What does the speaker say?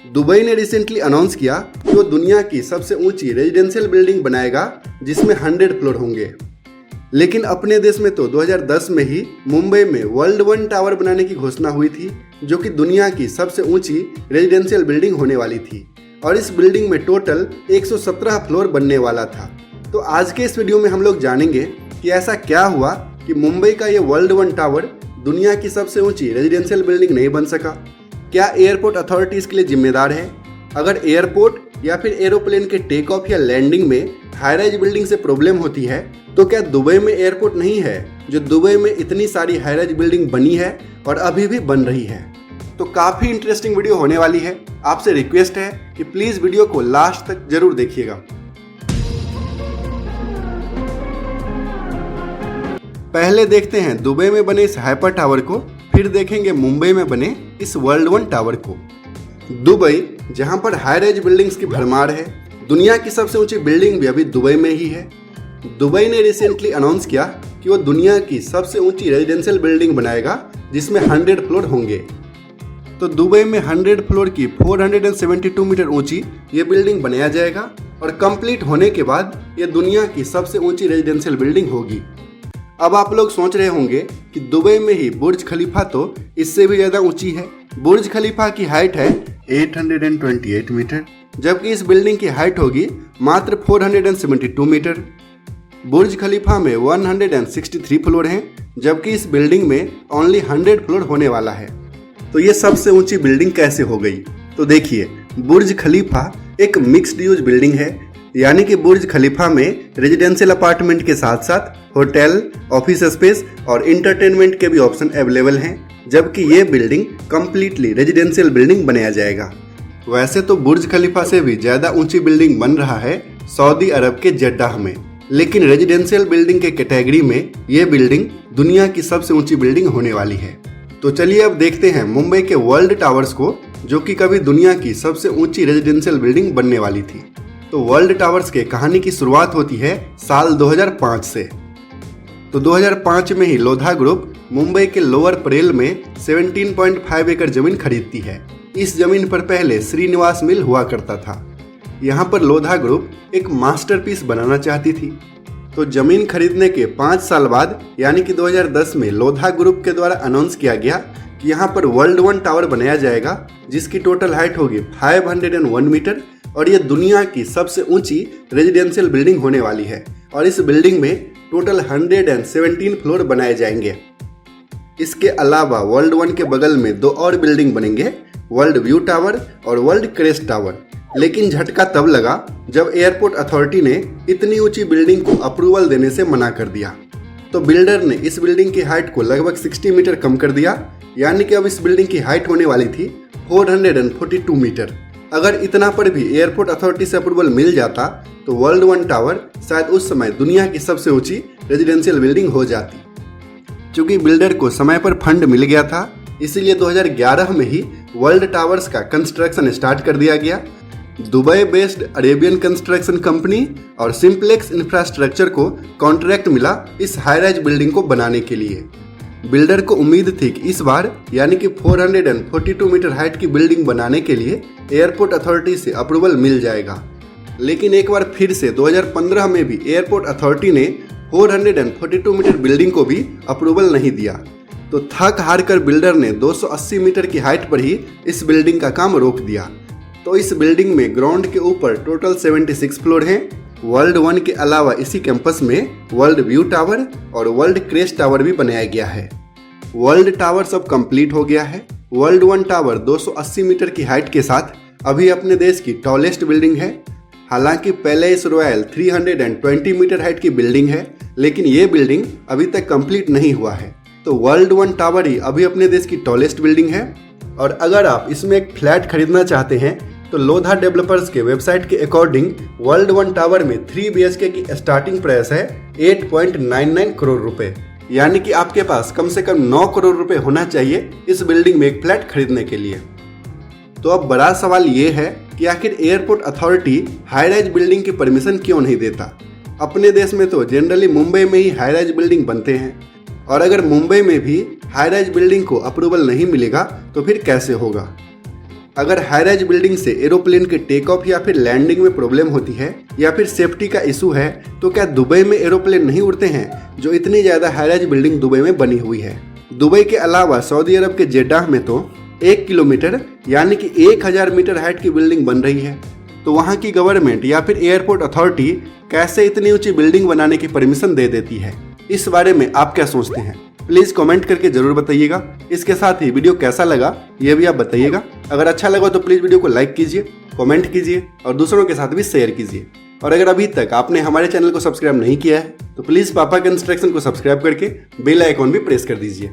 Dubai ने recently announce किया कि वो दुनिया की सबसे ऊंची रेजिडेंशियल बिल्डिंग बनाएगा जिसमें 100 फ्लोर होंगे। लेकिन अपने देश में तो 2010 में ही मुंबई में वर्ल्ड वन टावर बनाने की घोषणा हुई थी, जो कि दुनिया की सबसे ऊंची रेजिडेंशियल बिल्डिंग होने वाली थी और इस बिल्डिंग में टोटल 117 फ्लोर बनने वाला था। तो आज के इस वीडियो में हम लोग जानेंगे कि ऐसा क्या हुआ कि मुंबई का ये वर्ल्ड वन टावर दुनिया की सबसे ऊंची रेजिडेंशियल बिल्डिंग नहीं बन सका। क्या एयरपोर्ट अथॉरिटी इसके लिए जिम्मेदार है? अगर एयरपोर्ट या फिर एरोप्लेन के टेक ऑफ या लैंडिंग में हाई राइज बिल्डिंग से प्रॉब्लम होती है, तो क्या दुबई में एयरपोर्ट नहीं है जो दुबई में इतनी सारी हाई राइज बिल्डिंग बनी है और अभी भी बन रही है? तो काफी इंटरेस्टिंग वीडियो होने वाली है। आपसे रिक्वेस्ट है कि प्लीज वीडियो को लास्ट तक जरूर देखिएगा। पहले देखते हैं दुबई में बने इस हाइपर टावर को, फिर देखेंगे मुंबई में बने इस वर्ल्ड वन टावर को। दुबई, जहां पर हाई राइज बिल्डिंग्स की भरमार है, दुनिया की सबसे ऊंची बिल्डिंग भी अभी दुबई में ही है। दुबई ने रिसेंटली अनाउंस किया कि वो दुनिया की सबसे ऊंची रेजिडेंशियल बिल्डिंग बनाएगा जिसमें 100 फ्लोर होंगे। तो दुबई में 100 फ्लोर की 472 मीटर ऊंची ये बिल्डिंग बनाया जाएगा और कंप्लीट होने के बाद ये दुनिया की सबसे ऊंची रेजिडेंशियल बिल्डिंग होगी। अब आप लोग सोच रहे होंगे कि दुबई में ही बुर्ज खलीफा तो इससे भी ज्यादा ऊंची है। बुर्ज खलीफा की हाइट है 828 मीटर, जबकि इस बिल्डिंग की हाइट होगी मात्र 472 मीटर। बुर्ज खलीफा में 163 फ्लोर हैं, जबकि इस बिल्डिंग में ओनली 100 फ्लोर होने वाला है। तो ये सबसे ऊंची बिल्डिंग कैसे हो गई? तो देखिए, बुर्ज खलीफा एक मिक्स्ड यूज बिल्डिंग है, यानी कि बुर्ज खलीफा में रेजिडेंशियल अपार्टमेंट के साथ साथ होटल, ऑफिस स्पेस और इंटरटेनमेंट के भी ऑप्शन अवेलेबल हैं, जबकि ये बिल्डिंग कंप्लीटली रेजिडेंशियल बिल्डिंग बनाया जाएगा। वैसे तो बुर्ज खलीफा से भी ज्यादा ऊंची बिल्डिंग बन रहा है सऊदी अरब के जड्डाह में, लेकिन रेजिडेंशियल बिल्डिंग के कैटेगरी में ये बिल्डिंग दुनिया की सबसे ऊंची बिल्डिंग होने वाली है। तो चलिए अब देखते हैं मुंबई के वर्ल्ड टावर्स को, जो कि कभी दुनिया की सबसे ऊंची रेजिडेंशियल बिल्डिंग बनने वाली थी। तो वर्ल्ड टावर्स के कहानी की शुरुआत होती है साल 2005 से। तो 2005 में ही लोधा ग्रुप मुंबई के लोअर परेल में 17.5 एकड़ जमीन खरीदती है। इस जमीन पर पहले श्रीनिवास मिल हुआ करता था। यहाँ पर लोधा ग्रुप एक मास्टरपीस बनाना चाहती थी। तो जमीन खरीदने के 5 साल बाद यानी कि 2010 में लोधा ग्रुप के द्वारा अनाउंस किया गया कि यहाँ पर वर्ल्ड वन टावर बनाया जाएगा, जिसकी टोटल हाइट होगी 501 मीटर और ये दुनिया की सबसे ऊंची रेजिडेंशियल बिल्डिंग होने वाली है। और इस बिल्डिंग में टोटल 117 फ्लोर बनाए जाएंगे। इसके अलावा वर्ल्ड वन के बगल में 2 और बिल्डिंग बनेंगे, वर्ल्ड व्यू टावर और वर्ल्ड क्रेस्ट टावर। लेकिन झटका तब लगा जब एयरपोर्ट अथॉरिटी ने इतनी ऊंची बिल्डिंग को अप्रूवल देने से मना कर दिया। तो बिल्डर ने इस बिल्डिंग की हाइट को लगभग 60 मीटर कम कर दिया, यानी कि अब इस बिल्डिंग की हाइट होने वाली थी 442 मीटर। अगर इतना पर भी एयरपोर्ट अथॉरिटी से अप्रूवल मिल जाता तो वर्ल्ड वन टावर शायद उस समय दुनिया की सबसे ऊंची रेजिडेंशियल बिल्डिंग हो जाती। चूंकि बिल्डर को समय पर फंड मिल गया था, इसीलिए 2011 में ही वर्ल्ड टावर्स का कंस्ट्रक्शन स्टार्ट कर दिया गया। Dubai based Arabian construction company और सिंप्लेक्स इंफ्रास्ट्रक्चर को कॉन्ट्रैक्ट मिला इस हाई राइज बिल्डिंग को बनाने के लिए। बिल्डर को उम्मीद थी कि इस बार यानी कि 442 मीटर हाइट की बिल्डिंग बनाने के लिए एयरपोर्ट अथॉरिटी से अप्रूवल मिल जाएगा। लेकिन एक बार फिर से 2015 में भी एयरपोर्ट अथॉरिटी ने 442 मीटर बिल्डिंग को भी अप्रूवल नहीं दिया। तो थक हार कर बिल्डर ने 280 मीटर की हाइट पर ही इस बिल्डिंग का काम रोक दिया। तो इस बिल्डिंग में ग्राउंड के ऊपर टोटल 76 फ्लोर हैं। वर्ल्ड वन के अलावा इसी कैंपस में वर्ल्ड व्यू टावर और वर्ल्ड क्रेस्ट टावर भी बनाया गया है। वर्ल्ड टावर सब कंप्लीट हो गया है। वर्ल्ड वन टावर 280 मीटर की हाइट के साथ अभी अपने देश की टॉलेस्ट बिल्डिंग है। हालांकि पैलेस रॉयल 320 मीटर हाइट की बिल्डिंग है, लेकिन ये बिल्डिंग अभी तक कंप्लीट नहीं हुआ है। तो वर्ल्ड वन टावर ही अभी अपने देश की टॉलेस्ट बिल्डिंग है। और अगर आप इसमें एक फ्लैट खरीदना चाहते हैं तो लोधा डेवलपर्स के वेबसाइट के अकॉर्डिंग वर्ल्ड वन टावर में 3 BHK की स्टार्टिंग प्राइस है 8.99 करोड़ रुपए, यानी कि आपके पास कम से कम 9 करोड़ रुपए होना चाहिए इस बिल्डिंग में एक फ्लैट खरीदने के लिए। तो अब बड़ा सवाल ये है कि आखिर airport authority high rise building की परमिशन क्यों नहीं देता? अपने देश में तो जनरली मुंबई में ही हाई राइज बिल्डिंग बनते हैं, और अगर मुंबई में भी हाई राइज बिल्डिंग को अप्रूवल नहीं मिलेगा तो फिर कैसे होगा? अगर हाई राइज बिल्डिंग से एरोप्लेन के टेक ऑफ या फिर लैंडिंग में प्रॉब्लम होती है या फिर सेफ्टी का इशू है तो क्या दुबई में एरोप्लेन नहीं उड़ते हैं, जो इतनी ज्यादा हाई राइज बिल्डिंग दुबई में बनी हुई है। दुबई के अलावा सऊदी अरब के जेडाह में तो 1 किलोमीटर यानी कि 1000 मीटर हाइट की बिल्डिंग बन रही है। तो वहाँ की गवर्नमेंट या फिर एयरपोर्ट अथॉरिटी कैसे इतनी ऊंची बिल्डिंग बनाने की परमिशन दे देती है, इस बारे में आप क्या सोचते हैं? प्लीज कमेंट करके जरूर बताइएगा। इसके साथ ही वीडियो कैसा लगा ये भी आप बताइएगा। अगर अच्छा लगा तो प्लीज वीडियो को लाइक कीजिए, कमेंट कीजिए और दूसरों के साथ भी शेयर कीजिए। और अगर अभी तक आपने हमारे चैनल को सब्सक्राइब नहीं किया है तो प्लीज पापा के इंस्ट्रक्शन को सब्सक्राइब करके बेल आइकॉन भी प्रेस कर दीजिए।